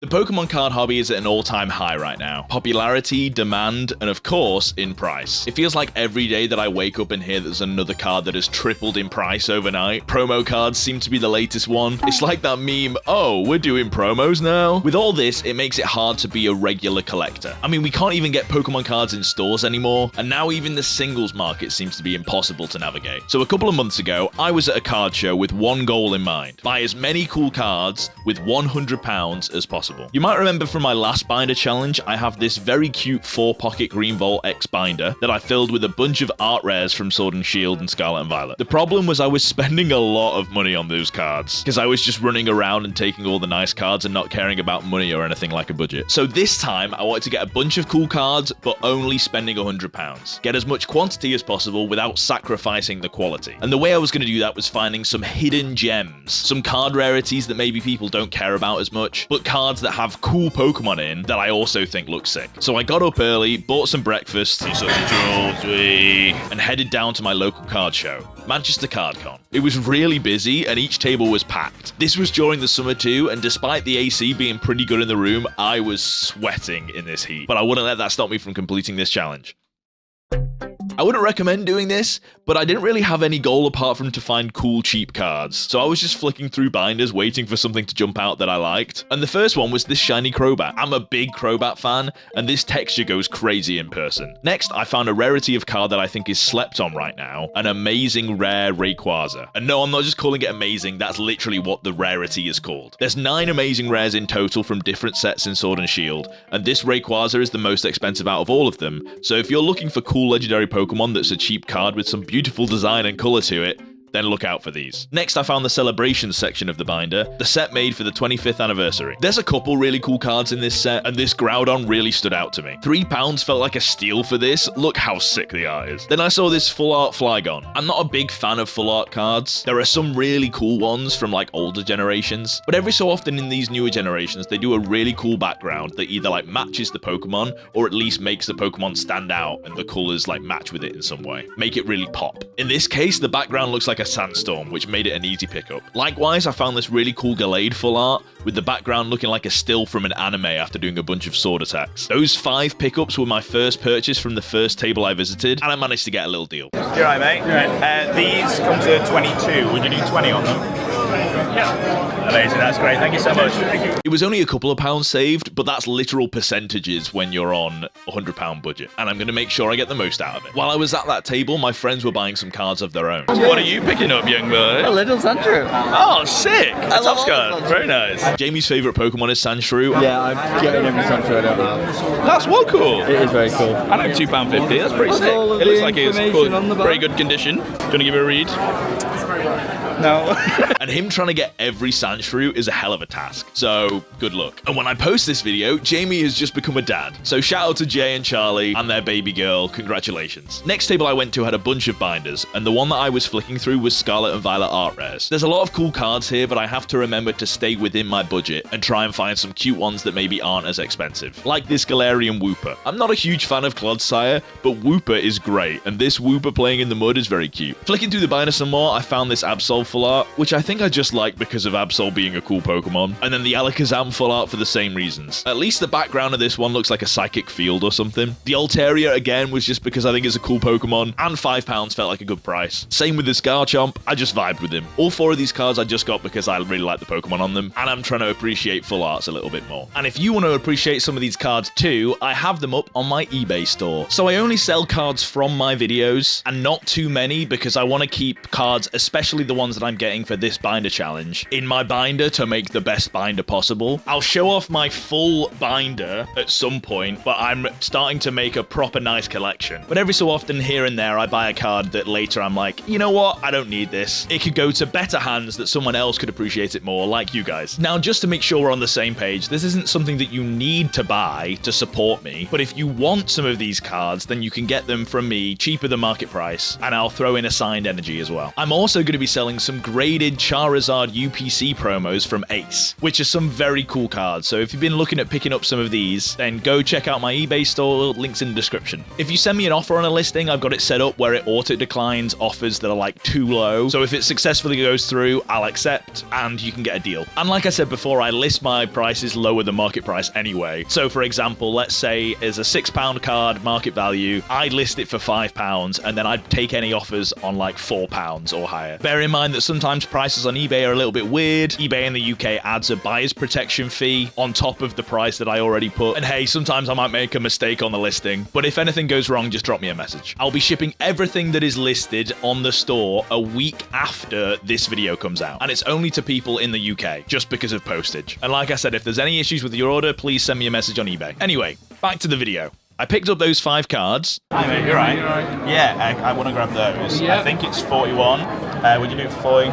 The Pokemon card hobby is at an all-time high right now. Popularity, demand, and of course, in price. It feels like every day that I wake up and hear there's another card that has tripled in price overnight. Promo cards seem to be the latest one. It's like that meme, oh, we're doing promos now? With all this, it makes it hard to be a regular collector. I mean, we can't even get Pokemon cards in stores anymore, and now even the singles market seems to be impossible to navigate. So a couple of months ago, I was at a card show with one goal in mind: buy as many cool cards with £100 as possible. You might remember from my last binder challenge, I have this very cute 4-pocket Green Vault X binder that I filled with a bunch of art rares from Sword and Shield and Scarlet and Violet. The problem was I was spending a lot of money on those cards, because I was just running around and taking all the nice cards and not caring about money or anything like a budget. So this time, I wanted to get a bunch of cool cards, but only spending £100. Get as much quantity as possible without sacrificing the quality. And the way I was going to do that was finding some hidden gems, some card rarities that maybe people don't care about as much, but cards that have cool Pokemon in that I also think look sick. So I got up early, bought some breakfast, and headed down to my local card show, Manchester CardCon. It was really busy and each table was packed. This was during the summer too, and despite the AC being pretty good in the room, I was sweating in this heat. But I wouldn't let that stop me from completing this challenge. I wouldn't recommend doing this, but I didn't really have any goal apart from to find cool, cheap cards. So I was just flicking through binders, waiting for something to jump out that I liked. And the first one was this shiny Crobat. I'm a big Crobat fan, and this texture goes crazy in person. Next, I found a rarity of card that I think is slept on right now, an amazing rare Rayquaza. And no, I'm not just calling it amazing, that's literally what the rarity is called. There's 9 amazing rares in total from different sets in Sword and Shield, and this Rayquaza is the most expensive out of all of them. So if you're looking for cool legendary Pokemon that's a cheap card with some beautiful design and color to it, then look out for these. Next, I found the celebrations section of the binder, the set made for the 25th anniversary. There's a couple really cool cards in this set, and this Groudon really stood out to me. £3 felt like a steal for this. Look how sick the art is. Then I saw this full art Flygon. I'm not a big fan of full art cards. There are some really cool ones from like older generations, but every so often in these newer generations, they do a really cool background that either like matches the Pokemon or at least makes the Pokemon stand out and the colors like match with it in some way. Make it really pop. In this case, the background looks like a sandstorm, which made it an easy pickup. Likewise, I found this really cool Gallade full art, with the background looking like a still from an anime after doing a bunch of sword attacks. Those 5 pickups were my first purchase from the first table I visited, and I managed to get a little deal. You're right, mate. You're right. These come to 22. Would you do 20 on them? Yeah. Amazing, that's great. Thank you so much. Thank you. It was only a couple of pounds saved, but that's literal percentages when you're on a £100 budget, and I'm going to make sure I get the most out of it. While I was at that table, my friends were buying some cards of their own. What are you picking up, young boy? A little Sandshrew. Oh, sick! I love card. Very nice. Jamie's favourite Pokemon is Sandshrew. Yeah, I'm getting every Sandshrew I don't have. That's well cool. It is very cool. I know £2.50. That's pretty sick. It looks like it's cool. Very good condition. Do you want to give it a read? No. And him trying to get every Sandshrew is a hell of a task, so good luck. And when I post this video, Jamie has just become a dad. So shout out to Jay and Charlie and their baby girl, congratulations. Next table I went to had a bunch of binders, and the one that I was flicking through was Scarlet and Violet art rares. There's a lot of cool cards here, but I have to remember to stay within my budget and try and find some cute ones that maybe aren't as expensive. Like this Galarian Wooper. I'm not a huge fan of Clodsire, but Wooper is great, and this Wooper playing in the mud is very cute. Flicking through the binder some more, I found this Absol full art, which I think I just like because of Absol being a cool Pokemon, and then the Alakazam full art for the same reasons. At least the background of this one looks like a psychic field or something. The Altaria again was just because I think it's a cool Pokemon, and £5 felt like a good price. Same with the Scarchomp, I just vibed with him. All 4 of these cards I just got because I really like the Pokemon on them, and I'm trying to appreciate full arts a little bit more. And if you want to appreciate some of these cards too, I have them up on my eBay store. So I only sell cards from my videos, and not too many because I want to keep cards, especially the ones that I'm getting for this binder challenge, in my binder to make the best binder possible. I'll show off my full binder at some point, but I'm starting to make a proper nice collection. But every so often here and there I buy a card that later I'm like, you know what, I don't need this. It could go to better hands that someone else could appreciate it more, like you guys. Now, just to make sure we're on the same page, this isn't something that you need to buy to support me, but if you want some of these cards, then you can get them from me cheaper than market price, and I'll throw in a signed energy as well. I'm also going to be selling some some graded Charizard UPC promos from Ace, which are some very cool cards. So if you've been looking at picking up some of these, then go check out my eBay store, links in the description. If you send me an offer on a listing, I've got it set up where it auto declines offers that are like too low. So if it successfully goes through, I'll accept and you can get a deal. And like I said before, I list my prices lower than market price anyway. So for example, let's say is a £6 card market value, I'd list it for £5 and then I'd take any offers on like £4 or higher. Bear in mind that sometimes prices on eBay are a little bit weird. eBay in the UK adds a buyer's protection fee on top of the price that I already put. And hey, sometimes I might make a mistake on the listing, but if anything goes wrong, just drop me a message. I'll be shipping everything that is listed on the store a week after this video comes out. And it's only to people in the UK, just because of postage. And like I said, if there's any issues with your order, please send me a message on eBay. Anyway, back to the video. I picked up those 5 cards. Hi mate, you're right. Yeah, I want to grab those. Yeah. I think it's 41. Would you do it for 40?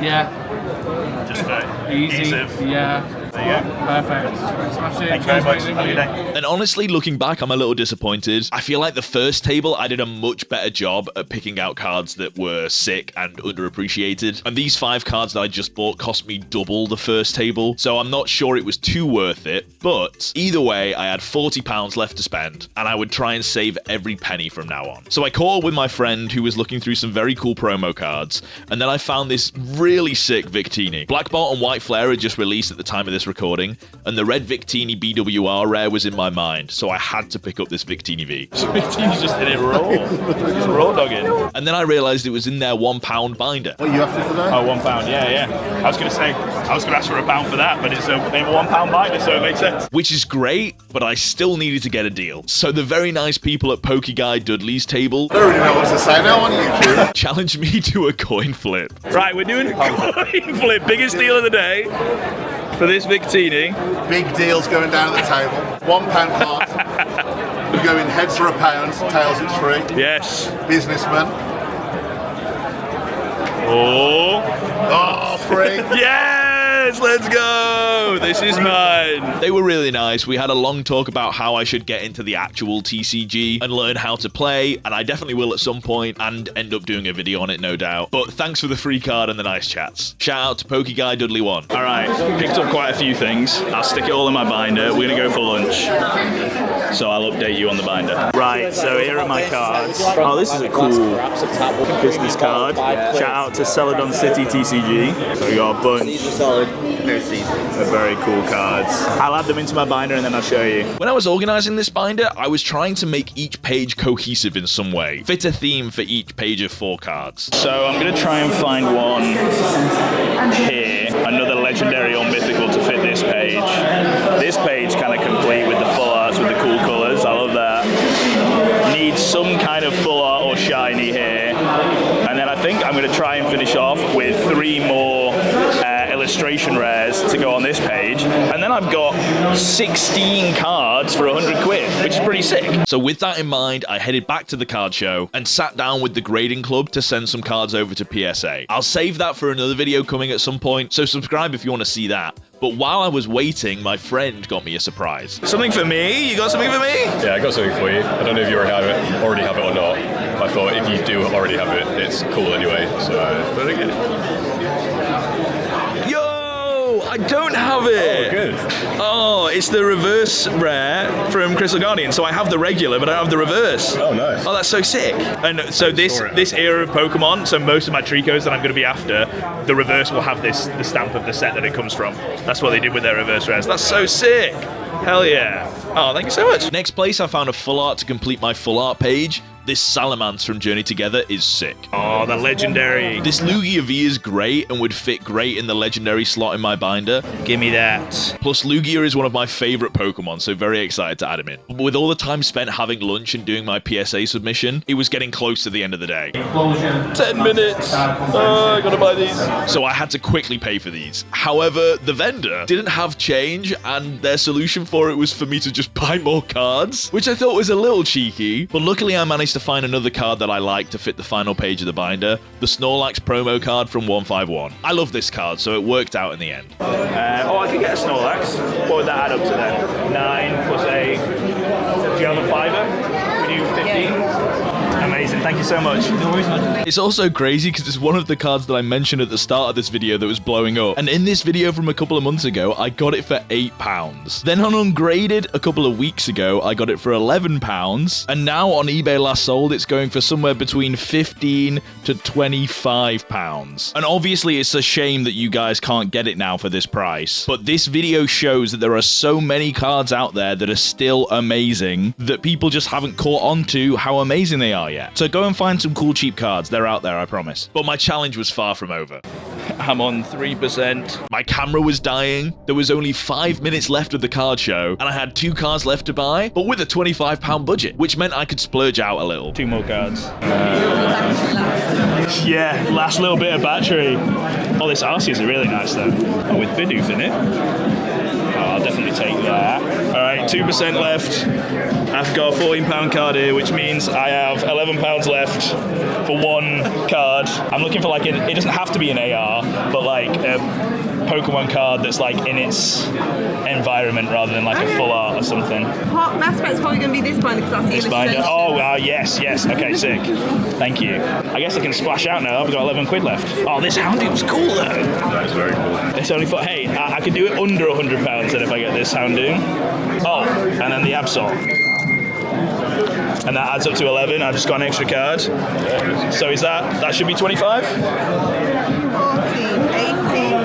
Yeah, Just for easy. ease of... Yeah, There you go. perfect. Smash it. Thank you very Cheers, much. mate. Have a good day. And honestly, looking back, I'm a little disappointed. I feel like the first table, I did a much better job at picking out cards that were sick and underappreciated. And these 5 cards that I just bought cost me double the first table. So I'm not sure it was too worth it. But either way, I had £40 left to spend. And I would try and save every penny from now on. So I caught up with my friend who was looking through some very cool promo cards. And then I found this really sick Victini. Black Bolt and White Flare had just released at the time of this recording. And the red Victini BWR rare was in my mind, so I had to pick up this Victini V. Victini's just in it raw. Just raw dogging. And then I realised it was in their £1 binder. What are you after for that? Oh, £1, yeah. I was going to say, I was going to ask for £1 for that, but it's a £1 binder, so it makes sense. Which is great, but I still needed to get a deal. So the very nice people at Poke Guy Dudley's table I don't really know what to say now on YouTube. challenged me to a coin flip. Right, we're doing a coin flip. Biggest deal of the day for this Victini. Big deals going down at the table. £1 card. We're going heads for £1, tails it's free. Yes. Businessman. Oh. Oh, free. Yes, let's go. This is mine. They were really nice. We had a long talk about how I should get into the actual TCG and learn how to play, and I definitely will at some point and end up doing a video on it, no doubt. But thanks for the free card and the nice chats. Shout out to Poke Guy Dudley 1. All right, picked up quite a few things. I'll stick it all in my binder. We're gonna go for lunch, so I'll update you on the binder. Right, so here are my cards. Oh, this is a cool business card. Shout out to Celadon City TCG. So we got a bunch of very cool cards. I'll add them into my binder and then I'll show you. When I was organising this binder, I was trying to make each page cohesive in some way. Fit a theme for each page of 4 cards. So I'm gonna try and find one here, another legendary or mythical to fit this page. This page kind of complete with the full arts with the cool colours. I love that. Need some kind of full art or shiny here. And then I think I'm gonna try and finish off with 3 more illustration rares to go on this page, and then I've got 16 cards for 100 quid, which is pretty sick. So with that in mind, I headed back to the card show and sat down with the grading club to send some cards over to PSA. I'll save that for another video coming at some point, so subscribe if you want to see that. But while I was waiting, my friend got me a surprise. Something for me? You got something for me? Yeah, I got something for you. I don't know if you already have it or not. I thought if you do already have it, it's cool anyway. So, but again. Yo, I don't have it. Oh, good. Oh, it's the reverse rare from Crystal Guardian. So I have the regular, but I don't have the reverse. Oh, nice. Oh, that's so sick. And so this era of Pokemon, so most of my Tricos that I'm going to be after, the reverse will have the stamp of the set that it comes from. That's what they did with their reverse rares. That's so sick. Hell yeah. Oh, thank you so much. Next place, I found a full art to complete my full art page. This Salamence from Journey Together is sick. Oh, the legendary. This Lugia V is great and would fit great in the legendary slot in my binder. Give me that. Plus, Lugia is one of my favourite Pokemon, so very excited to add him in. But with all the time spent having lunch and doing my PSA submission, it was getting close to the end of the day. 10 minutes. Oh, I gotta buy these. So I had to quickly pay for these. However, the vendor didn't have change, and their solution for it was for me to just buy more cards, which I thought was a little cheeky. But luckily, I managed to find another card that I like to fit the final page of the binder, the Snorlax promo card from 151. I love this card, so it worked out in the end. I could get a Snorlax. What would that add up to then? 9 plus 8. Do you have a 5er? Would you 15? Amazing. Thank you so much. No worries, man. It's also crazy because it's one of the cards that I mentioned at the start of this video that was blowing up. And in this video from a couple of months ago, I got it for £8. Then on Ungraded a couple of weeks ago, I got it for £11. And now on eBay last sold, it's going for somewhere between £15 to £25. And obviously it's a shame that you guys can't get it now for this price. But this video shows that there are so many cards out there that are still amazing that people just haven't caught on to how amazing they are yet. So go and find some cool cheap cards. They're out there, I promise. But my challenge was far from over. I'm on 3%. My camera was dying. There was only 5 minutes left of the card show, and I had 2 cards left to buy, but with a £25 budget, which meant I could splurge out a little. 2 more cards. Yeah, last little bit of battery. Oh, this Arceus is really nice though. Oh, with Bidoof in it. Oh, I'll definitely take that. All right, 2% left. I've got a £14 card here, which means I have £11 left for 1 card. I'm looking for like it doesn't have to be an AR, but like a Pokemon card that's like in its environment rather than like a full art or something. Mass Spec's probably going to be this binder because that's the Binder. Oh, yes. Okay, sick. Thank you. I guess I can splash out now. I've got 11 quid left. Oh, this Houndoom's cool though. That is very cool. It's only for, hey, I could do it under £100 then if I get this Houndoom. Oh, and then the Absol. And that adds up to 11. I've just got an extra card. So that should be 25? 14, 18,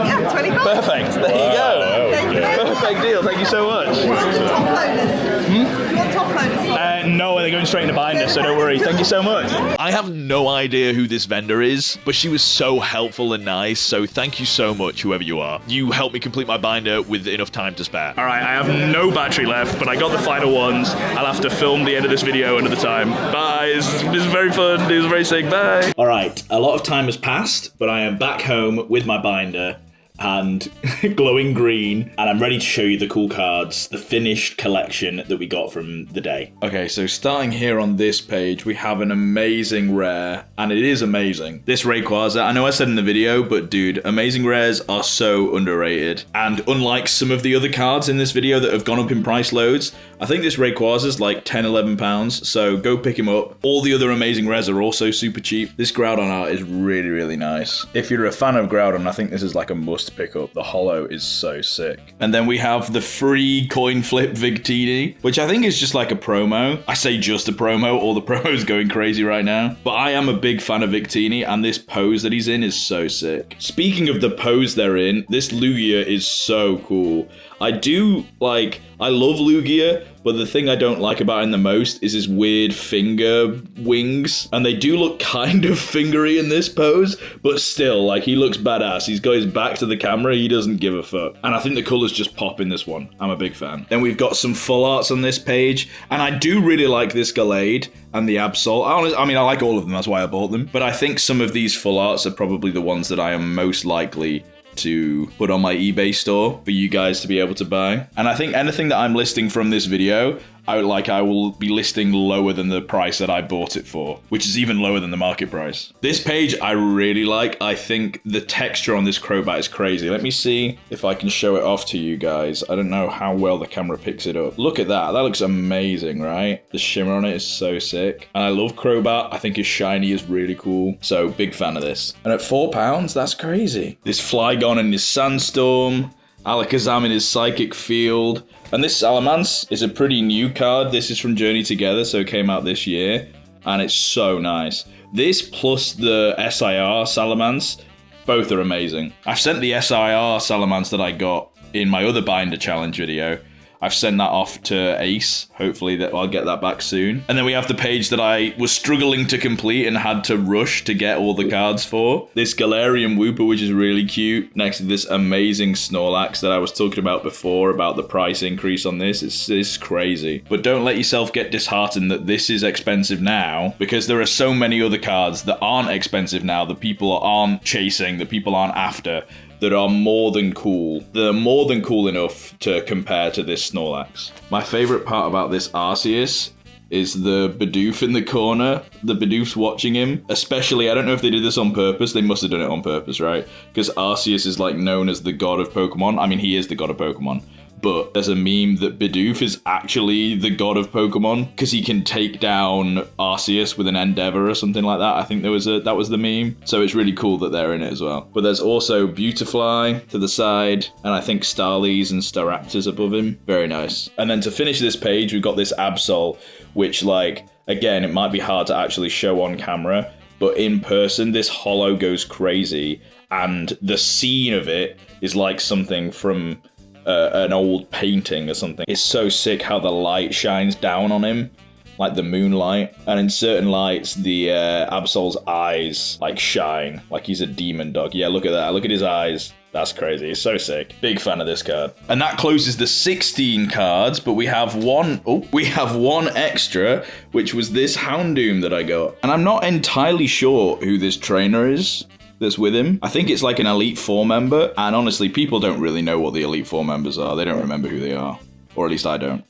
yeah, 25. Perfect. There you go. Thank you. Perfect deal. Thank you so much. You want some top loaders? You want top loaders? No, they're going straight in the binder, so don't worry. Thank you so much. I have no idea who this vendor is, but she was so helpful and nice, so thank you so much, whoever you are. You helped me complete my binder with enough time to spare. All right, I have no battery left, but I got the final ones. I'll have to film the end of this video another time. Bye. This was very fun. It was very sick. Bye. All right, a lot of time has passed, but I am back home with my binder and glowing green, and I'm ready to show you the cool cards, the finished collection that we got from the day. Okay, so starting here on this page, we have an amazing rare, and it is amazing. This Rayquaza, I know I said in the video, but dude, amazing rares are so underrated. And unlike some of the other cards in this video that have gone up in price loads, I think this Rayquaza is like £10–11, so go pick him up. All the other amazing rares are also super cheap. This Groudon art is really, really nice. If you're a fan of Groudon, I think this is like a must pick up. The holo is so sick. And then we have the free coin flip Victini, which I think is just like a promo. I say just a promo, all the promos going crazy right now. But I am a big fan of Victini, and this pose that he's in is so sick. Speaking of the pose they're in, this Lugia is so cool. I love Lugia, but the thing I don't like about him the most is his weird finger wings. And they do look kind of fingery in this pose, but still, like, he looks badass. He's got his back to the camera, he doesn't give a fuck. And I think the colours just pop in this one. I'm a big fan. Then we've got some full arts on this page, and I do really like this Gallade and the Absol. I mean, I like all of them, that's why I bought them. But I think some of these full arts are probably the ones that I am most likely to put on my eBay store for you guys to be able to buy. And I think anything that I'm listing from this video, I will be listing lower than the price that I bought it for, which is even lower than the market price. This page I really like. I think the texture on this Crobat is crazy. Let me see if I can show it off to you guys. I don't know how well the camera picks it up. Look at that. That looks amazing, right? The shimmer on it is so sick. And I love Crobat. I think his shiny is really cool. So big fan of this. And at £4, that's crazy. This Flygon in his Sandstorm. Alakazam in his Psychic Field. And this Salamence is a pretty new card. This is from Journey Together, so it came out this year. And it's so nice. This plus the SIR Salamence, both are amazing. I've sent the SIR Salamence that I got in my other binder challenge video. I've sent that off to Ace. Hopefully that I'll get that back soon. And then we have the page that I was struggling to complete and had to rush to get all the cards for. This Galarian Wooper, which is really cute, next to this amazing Snorlax that I was talking about before, about the price increase on this. It's crazy. But don't let yourself get disheartened that this is expensive now, because there are so many other cards that aren't expensive now, that people aren't chasing, that people aren't after, that are more than cool. They're more than cool enough to compare to this Snorlax. My favourite part about this Arceus is the Bidoof in the corner. The Bidoof's watching him. Especially, I don't know if they did this on purpose. They must have done it on purpose, right? Because Arceus is like known as the god of Pokemon. I mean, he is the god of Pokemon. but there's a meme that Bidoof is actually the god of Pokemon because he can take down Arceus with an Endeavor or something like that. I think that was the meme. So it's really cool that they're in it as well. But there's also Beautifly to the side, and I think Starlies and Staraptors above him. Very nice. And then to finish this page, we've got this Absol, which, like, again, it might be hard to actually show on camera, but in person, this holo goes crazy, and the scene of it is like something from an old painting or something. It's so sick how the light shines down on him, like the moonlight, and in certain lights, the Absol's eyes like shine, like he's a demon dog. Yeah, look at that. Look at his eyes. That's crazy. It's so sick. Big fan of this card. And that closes the 16 cards, but we have one extra, which was this Houndoom that I got. And I'm not entirely sure who this trainer is that's with him. I think it's like an Elite Four member. And honestly, people don't really know what the Elite Four members are. They don't remember who they are. Or at least I don't.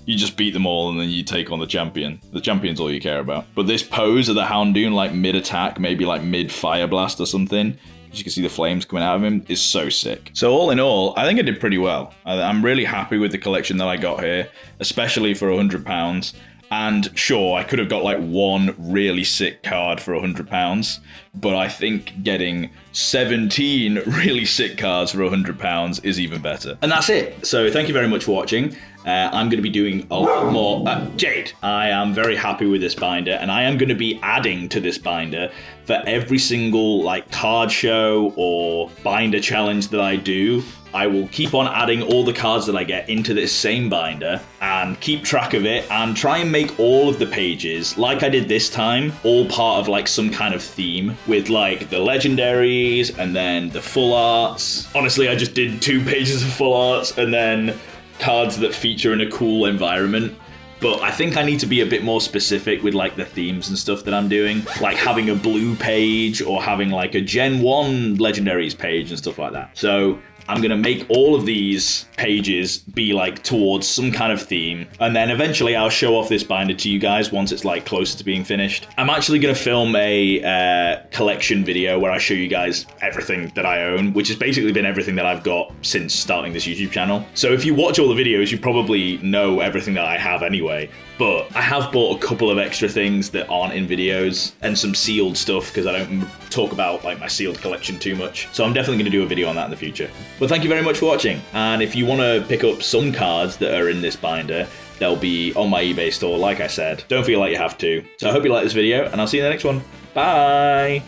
You just beat them all and then you take on the champion. The champion's all you care about. But this pose of the Houndoom, like mid-attack, maybe like mid-Fire Blast or something, you can see the flames coming out of him, is so sick. So all in all, I think I did pretty well. I'm really happy with the collection that I got here, especially for £100. And sure, I could have got like one really sick card for £100, but I think getting 17 really sick cards for £100 is even better. And that's it. So thank you very much for watching. I'm going to be doing a lot more. Jade, I am very happy with this binder, and I am going to be adding to this binder for every single like card show or binder challenge that I do. I will keep on adding all the cards that I get into this same binder and keep track of it and try and make all of the pages, like I did this time, all part of like some kind of theme with like the legendaries and then the full arts. Honestly, I just did 2 pages of full arts and then cards that feature in a cool environment. But I think I need to be a bit more specific with like the themes and stuff that I'm doing, like having a blue page or having like a Gen 1 legendaries page and stuff like that. So I'm going to make all of these pages be like towards some kind of theme. And then eventually I'll show off this binder to you guys once it's like closer to being finished. I'm actually going to film a collection video where I show you guys everything that I own, which has basically been everything that I've got since starting this YouTube channel. So if you watch all the videos, you probably know everything that I have anyway. But I have bought a couple of extra things that aren't in videos and some sealed stuff because I don't talk about like my sealed collection too much. So I'm definitely going to do a video on that in the future. But thank you very much for watching. And if you want to pick up some cards that are in this binder, they'll be on my eBay store, like I said. Don't feel like you have to. So I hope you like this video, and I'll see you in the next one. Bye.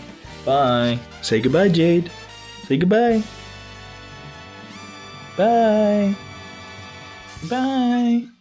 Bye. Say goodbye, Jade. Say goodbye. Bye. Bye.